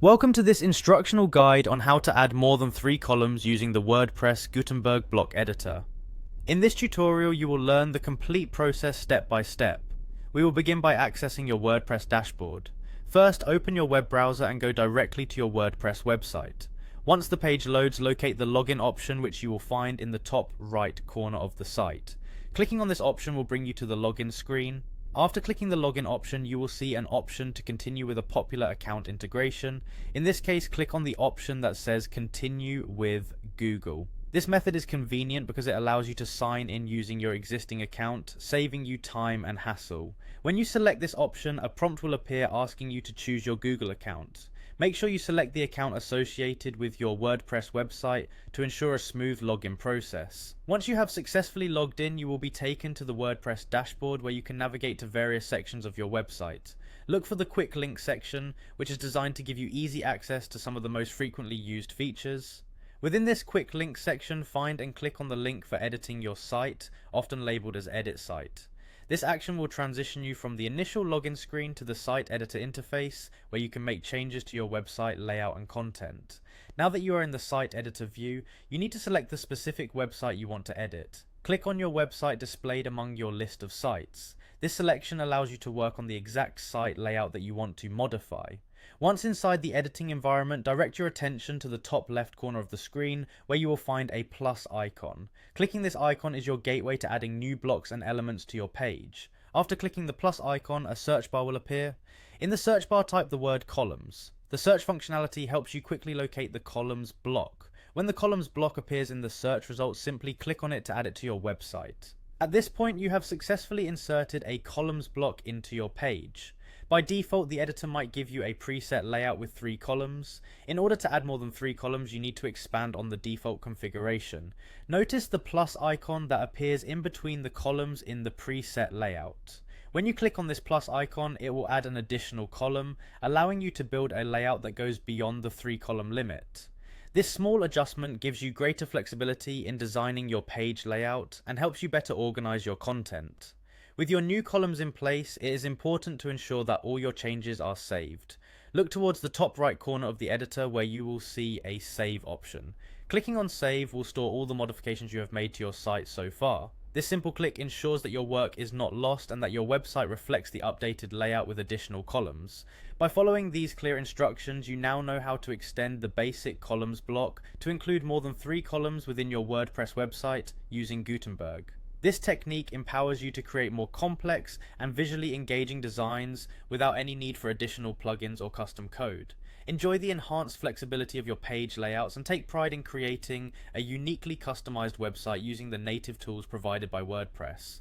Welcome to this instructional guide on how to add more than 3 columns using the Wordpress Gutenberg block editor. In this tutorial you will learn the complete process step by step. We will begin by accessing your WordPress dashboard. First, open your web browser and go directly to your WordPress website. Once the page loads, locate the login option, which you will find in the top right corner of the site. Clicking on this option will bring you to the login screen. After clicking the login option, you will see an option to continue with a popular account integration. In this case, click on the option that says continue with Google. This method is convenient because it allows you to sign in using your existing account, saving you time and hassle. When you select this option, a prompt will appear asking you to choose your Google account. Make sure you select the account associated with your WordPress website to ensure a smooth login process. Once you have successfully logged in, you will be taken to the WordPress dashboard where you can navigate to various sections of your website. Look for the quick link section, which is designed to give you easy access to some of the most frequently used features. Within this quick link section, find and click on the link for editing your site, often labeled as Edit Site. This action will transition you from the initial login screen to the site editor interface, where you can make changes to your website layout and content. Now that you are in the site editor view, you need to select the specific website you want to edit. Click on your website displayed among your list of sites. This selection allows you to work on the exact site layout that you want to modify. Once inside the editing environment, direct your attention to the top left corner of the screen where you will find a plus icon. Clicking this icon is your gateway to adding new blocks and elements to your page. After clicking the plus icon, a search bar will appear. In the search bar, type the word columns. The search functionality helps you quickly locate the columns block. When the columns block appears in the search results, simply click on it to add it to your website. At this point, you have successfully inserted a columns block into your page. By default, the editor might give you a preset layout with 3 columns. In order to add more than 3 columns, you need to expand on the default configuration. Notice the plus icon that appears in between the columns in the preset layout. When you click on this plus icon, it will add an additional column, allowing you to build a layout that goes beyond the 3-column limit. This small adjustment gives you greater flexibility in designing your page layout and helps you better organize your content. With your new columns in place, it is important to ensure that all your changes are saved. Look towards the top right corner of the editor where you will see a save option. Clicking on save will store all the modifications you have made to your site so far. This simple click ensures that your work is not lost and that your website reflects the updated layout with additional columns. By following these clear instructions, you now know how to extend the basic columns block to include more than 3 columns within your WordPress website using Gutenberg. This technique empowers you to create more complex and visually engaging designs without any need for additional plugins or custom code. Enjoy the enhanced flexibility of your page layouts and take pride in creating a uniquely customized website using the native tools provided by WordPress.